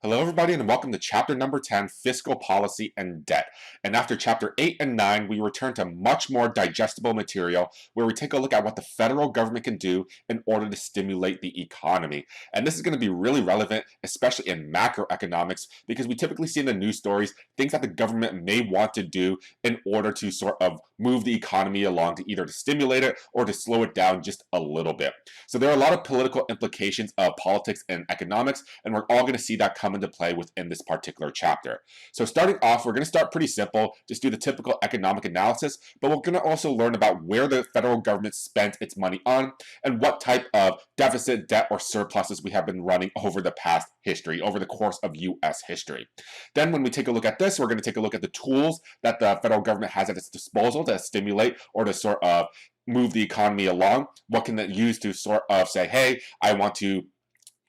Hello, everybody, and welcome to chapter number 10, Fiscal Policy and Debt. And after chapter 8 and 9, we return to much more digestible material where we take a look at what the federal government can do in order to stimulate the economy. And this is going to be really relevant, especially in macroeconomics, because we typically see in the news stories things that the government may want to do in order to sort of move the economy along, to either to stimulate it or to slow it down just a little bit. So there are a lot of political implications of politics and economics, and we're all going to see that come into play within this particular chapter. So starting off, we're going to start pretty simple, just do the typical economic analysis, but we're going to also learn about where the federal government spent its money on and what type of deficit, debt, or surpluses we have been running over the past history, over the course of U.S. history. Then when we take a look at this, we're going to take a look at the tools that the federal government has at its disposal to stimulate or to sort of move the economy along. What can it use to sort of say, hey, I want to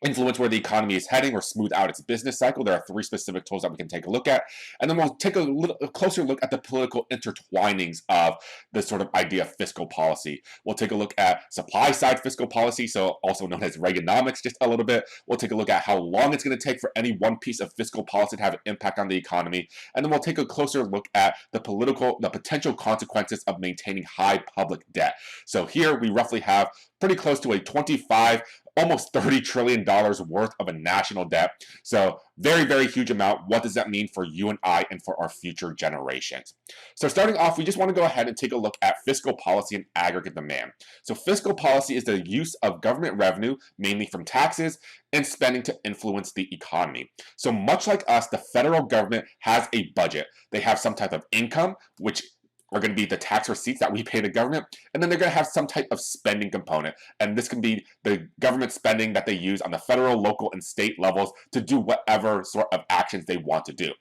influence where the economy is heading or smooth out its business cycle. There are three specific tools that we can take a look at. And then we'll take a closer look at the political intertwinings of this sort of idea of fiscal policy. We'll take a look at supply side fiscal policy, so also known as Reaganomics, just a little bit. We'll take a look at how long it's going to take for any one piece of fiscal policy to have an impact on the economy. And then we'll take a closer look at the potential consequences of maintaining high public debt. So here we roughly have pretty close to a 25, almost $30 trillion worth of a national debt. So very, very huge amount. What does that mean for you and I and for our future generations? So starting off, we just want to go ahead and take a look at fiscal policy and aggregate demand. So fiscal policy is the use of government revenue, mainly from taxes, and spending to influence the economy. So much like us, the federal government has a budget. They have some type of income, which are going to be the tax receipts that we pay the government, and then they're going to have some type of spending component. And this can be the government spending that they use on the federal, local, and state levels to do whatever sort of actions they want to do.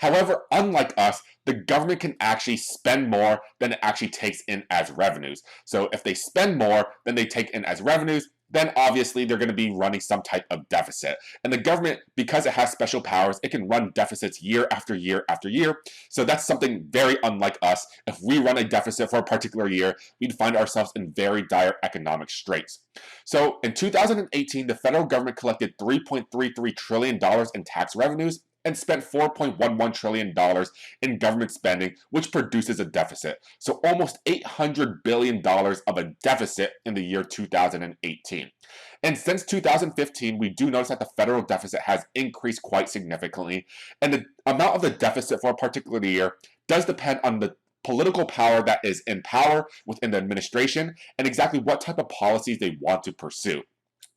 However, unlike us, the government can actually spend more than it actually takes in as revenues. So if they spend more than they take in as revenues, then obviously they're going to be running some type of deficit. And the government, because it has special powers, it can run deficits year after year after year. So that's something very unlike us. If we run a deficit for a particular year, we'd find ourselves in very dire economic straits. So in 2018, the federal government collected $3.33 trillion in tax revenues and spent $4.11 trillion in government spending, which produces a deficit. So almost $800 billion of a deficit in the year 2018. And since 2015, we do notice that the federal deficit has increased quite significantly, and the amount of the deficit for a particular year does depend on the political power that is in power within the administration and exactly what type of policies they want to pursue.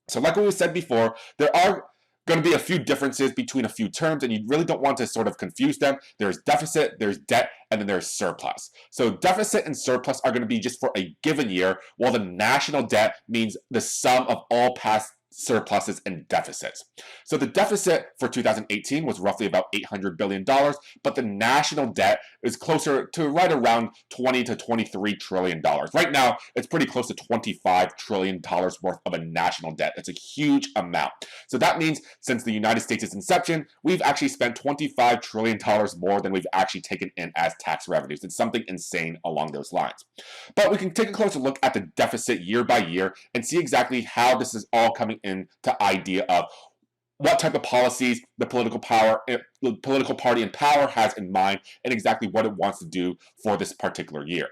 So like we said before, there are going to be a few differences between a few terms, and you really don't want to sort of confuse them. There's deficit, there's debt, and then there's surplus. So deficit and surplus are going to be just for a given year, while the national debt means the sum of all past surpluses and deficits. So the deficit for 2018 was roughly about $800 billion, but the national debt is closer to right around $20 to $23 trillion. Right now, it's pretty close to $25 trillion worth of a national debt. That's a huge amount. So that means since the United States' inception, we've actually spent $25 trillion more than we've actually taken in as tax revenues. It's something insane along those lines. But we can take a closer look at the deficit year by year and see exactly how this is all coming into idea of what type of policies the political party in power has in mind and exactly what it wants to do for this particular year.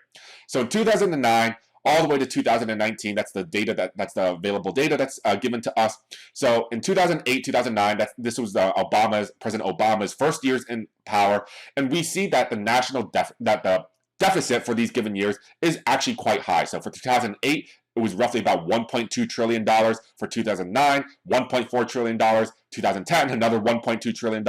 So in 2009 all the way to 2019, that's the data that's the available data that's given to us. So in 2008, 2009, this was President Obama's first years in power, and we see that the deficit for these given years is actually quite high. So for 2008, it was roughly about $1.2 trillion. For 2009, $1.4 trillion. 2010, another $1.2 trillion.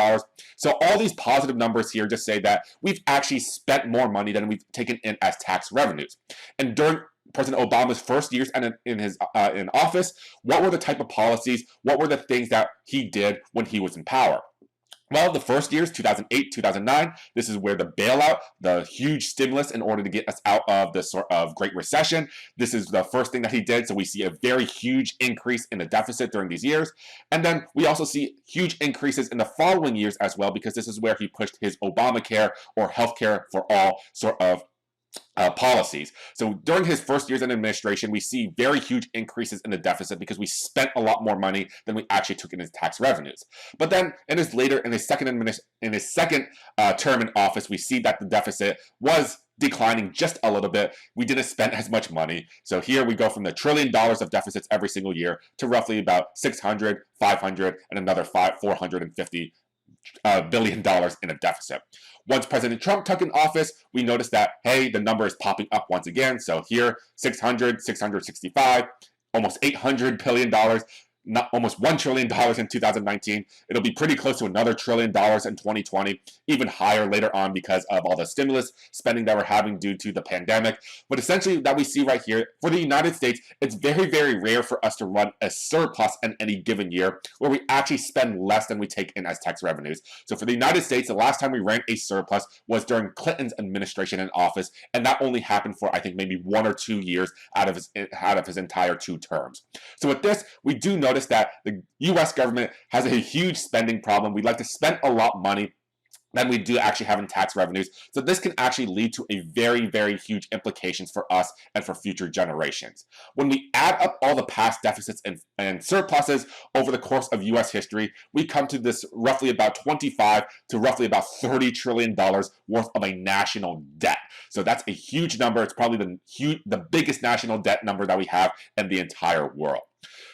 So all these positive numbers here just say that we've actually spent more money than we've taken in as tax revenues. And during President Obama's first years in office, what were the type of policies, what were the things that he did when he was in power? Well, the first years, 2008, 2009, this is where the bailout, the huge stimulus in order to get us out of the sort of Great Recession, this is the first thing that he did. So we see a very huge increase in the deficit during these years. And then we also see huge increases in the following years as well, because this is where he pushed his Obamacare or healthcare for all sort of policies. So during his first years in administration, we see very huge increases in the deficit because we spent a lot more money than we actually took in his tax revenues. But then in his second term in office, we see that the deficit was declining just a little bit. We didn't spend as much money. So here we go from the $1 trillion of deficits every single year to roughly about 600, 500, and another 450 $1 billion in a deficit. Once President Trump took in office, we noticed that, hey, the number is popping up once again. So here, 600, 665, almost $800 billion, not almost $1 trillion in 2019. It'll be pretty close to another $1 trillion in 2020, even higher later on because of all the stimulus spending that we're having due to the pandemic. But essentially, that we see right here, for the United States, it's very, very rare for us to run a surplus in any given year where we actually spend less than we take in as tax revenues. So for the United States, the last time we ran a surplus was during Clinton's administration in office, and that only happened for, I think, maybe 1 or 2 years out of his entire 2 terms. So with this, we do notice that the U.S. government has a huge spending problem. We'd like to spend a lot of money than we do actually have in tax revenues. So this can actually lead to a very, very huge implications for us and for future generations. When we add up all the past deficits and surpluses over the course of U.S. history, we come to this roughly about 25 to roughly about $30 trillion worth of a national debt. So that's a huge number. It's probably the biggest national debt number that we have in the entire world.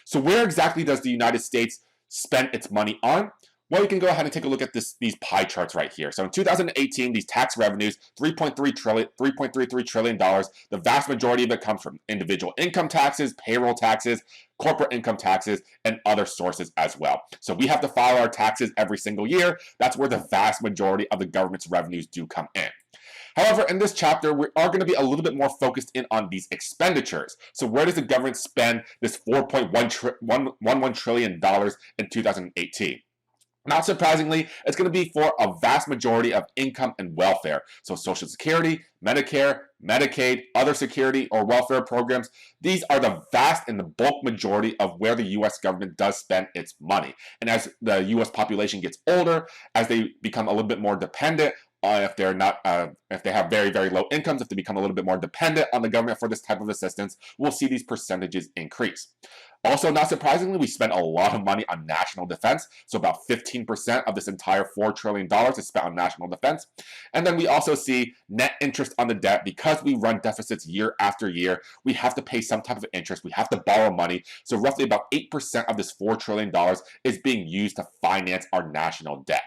So where exactly does the United States spend its money on? Well, you can go ahead and take a look at these pie charts right here. So in 2018, these tax revenues, $3.33 trillion. The vast majority of it comes from individual income taxes, payroll taxes, corporate income taxes, and other sources as well. So we have to file our taxes every single year. That's where the vast majority of the government's revenues do come in. However, in this chapter, we are going to be a little bit more focused in on these expenditures. So where does the government spend this $4.11 trillion in 2018? Not surprisingly, it's going to be for a vast majority of income and welfare. So Social Security, Medicare, Medicaid, other security or welfare programs, these are the vast and the bulk majority of where the U.S. government does spend its money. And as the U.S. population gets older, as they become a little bit more dependent, if they have very, very low incomes, if they become a little bit more dependent on the government for this type of assistance, we'll see these percentages increase. Also, not surprisingly, we spend a lot of money on national defense. So about 15% of this entire $4 trillion is spent on national defense. And then we also see net interest on the debt. Because we run deficits year after year, we have to pay some type of interest. We have to borrow money. So roughly about 8% of this $4 trillion is being used to finance our national debt.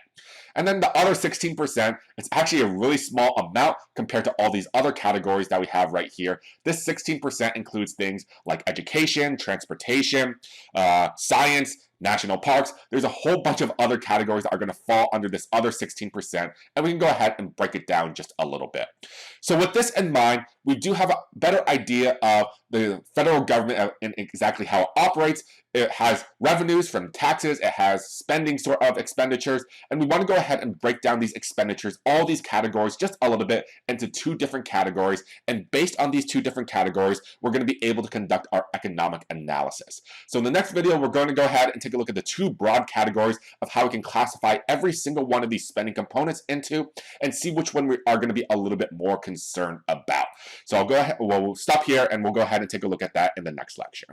And then the other 16%, it's actually a really small amount compared to all these other categories that we have right here. This 16% includes things like education, transportation, science, national parks. There's a whole bunch of other categories that are going to fall under this other 16%, and we can go ahead and break it down just a little bit. So with this in mind, we do have a better idea of the federal government and exactly how it operates. It has revenues from taxes, it has spending sort of expenditures, and we want to go ahead and break down these expenditures, all these categories, just a little bit into 2 different categories. And based on these 2 different categories, we're going to be able to conduct our economic analysis. So in the next video, we're going to go ahead and take a look at the 2 broad categories of how we can classify every single one of these spending components into and see which one we are going to be a little bit more concerned about. So we'll stop here and we'll go ahead and take a look at that in the next lecture.